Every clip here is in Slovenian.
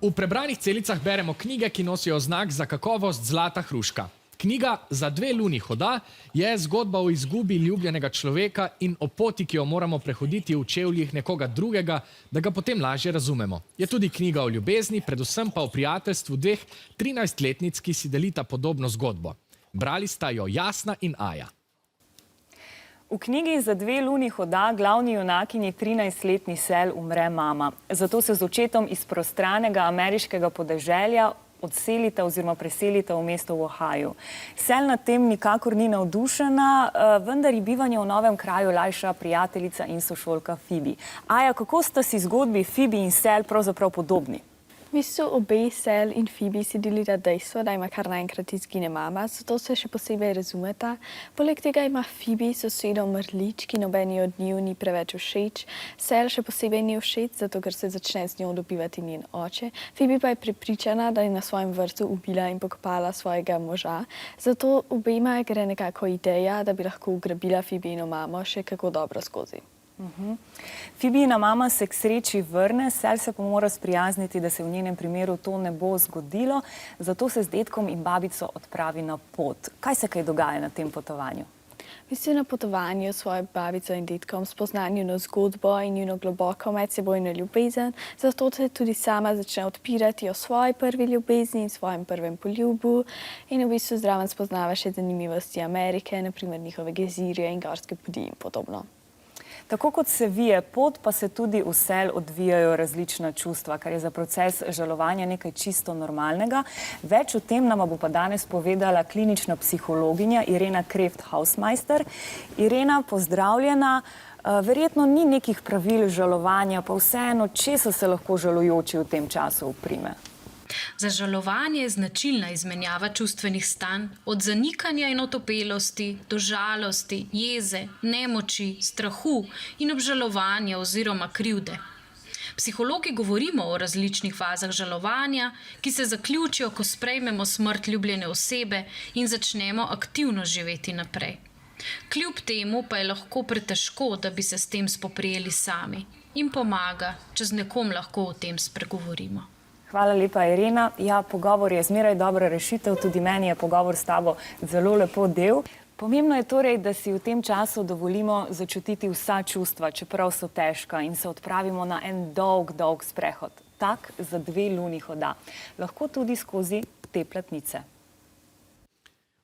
V prebranih celicah beremo knjige, ki nosijo znak za kakovost Zlata hruška. Knjiga Za dve luni hoda je zgodba o izgubi ljubljenega človeka in o poti, ki jo moramo prehoditi v čevljih nekoga drugega, da ga potem lažje razumemo. Je tudi knjiga o ljubezni, predvsem pa o prijateljstvu dveh 13-letnic, ki si delita podobno zgodbo. Brali sta jo Jasna in Aja. V knjigi Za dve luni hoda glavni junakinji 13-letni Sel umre mama. Zato se z očetom iz prostranega ameriškega podeželja odselita oziroma preselita v mesto v Ohaju. Sel nad tem nikakor ni navdušena, vendar ji bivanje v novem kraju lajša prijateljica in sošolka Phoebe. Aja, kako sta si zgodbi Phoebe in Sel pravzaprav podobni? V bistvu obe Sel in Phoebe si delita dejstvo, da ima kar naenkrat izgine mama, zato se še posebej razumeta. Poleg tega ima Phoebe sosedo mrlič, ki nobeni od njiju ni preveč všeč. Sel še posebej ni všeč, zato ker se začne z njo dobivati njen oče. Phoebe pa je prepričana, da je na svojem vrtu ubila in pokopala svojega moža. Zato obema gre nekako ideja, da bi lahko ugrabila Phoebino mamo še kako dobro skozi. Phoebina mama se k sreči vrne, Sel se pa mora sprijazniti, da se v njenem primeru to ne bo zgodilo, zato se z dedkom in babico odpravi na pot. Kaj se kaj dogaja na tem potovanju? V bistvu na potovanju s svojo babico in dedkom spozna njuno zgodbo in njuno globoko medsebojno ljubezen, zato se tudi sama začne odpirati o svoji prvi ljubezni in svojem prvem poljubu in v bistvu zraven spoznava še zanimivosti Amerike, naprimer njihove gezirje in gorske poti in podobno. Tako kot se vije pot, pa se tudi v Sel odvijajo različna čustva, kar je za proces žalovanja nekaj čisto normalnega. Več o tem nama bo pa danes povedala klinična psihologinja Irena Kreft-Hausmeister. Irena, pozdravljena. Verjetno ni nekih pravil žalovanja, pa vseeno, česa se lahko žalujoči v tem času uprime? Za žalovanje je značilna izmenjava čustvenih stanj, od zanikanja in otopelosti do žalosti, jeze, nemoči, strahu in obžalovanja oziroma krivde. Psihologi govorimo o različnih fazah žalovanja, ki se zaključijo, ko sprejmemo smrt ljubljene osebe in začnemo aktivno živeti naprej. Kljub temu pa je lahko pretežko, da bi se s tem spoprijeli sami, in pomaga, če z nekom lahko o tem spregovorimo. Hvala lepa, Irena. Ja, pogovor je zmeraj dobra rešitev, tudi meni je pogovor s tabo zelo lepo del. Pomembno je torej, da si v tem času dovolimo začutiti vsa čustva, čeprav so težka, in se odpravimo na en dolg sprehod. Tak za dve luni hoda. Lahko tudi skozi te platnice.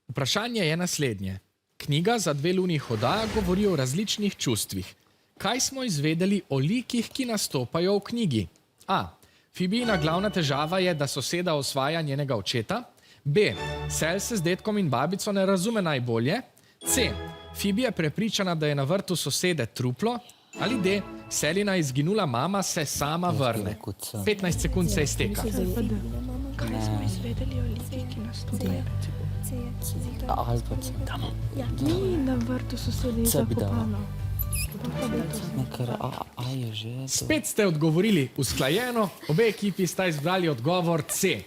Vprašanje je naslednje. Knjiga Za dve luni hoda govori o različnih čustvih. Kaj smo izvedeli o likih, ki nastopajo v knjigi? A. Phoebina glavna težava je, da soseda osvaja njenega očeta. B. Sel se z dedkom in babico ne razume najbolje. C. Phoebe je prepričana, da je na vrtu sosede truplo. Ali D. Selina izginula mama se sama vrne. 15 sekund se izteka. Kaj smo izvedeli o likih, ki nastopajo? Ja, ni na vrtu sosede zakopano. Spet ste odgovorili usklajeno, obe ekipi sta izbrali odgovor C.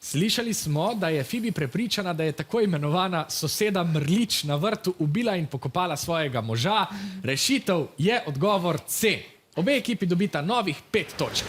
Slišali smo, da je Phoebe prepričana, da je tako imenovana soseda Mrlič na vrtu ubila in pokopala svojega moža. Rešitev je odgovor C. Obe ekipi dobita novih 5 točk.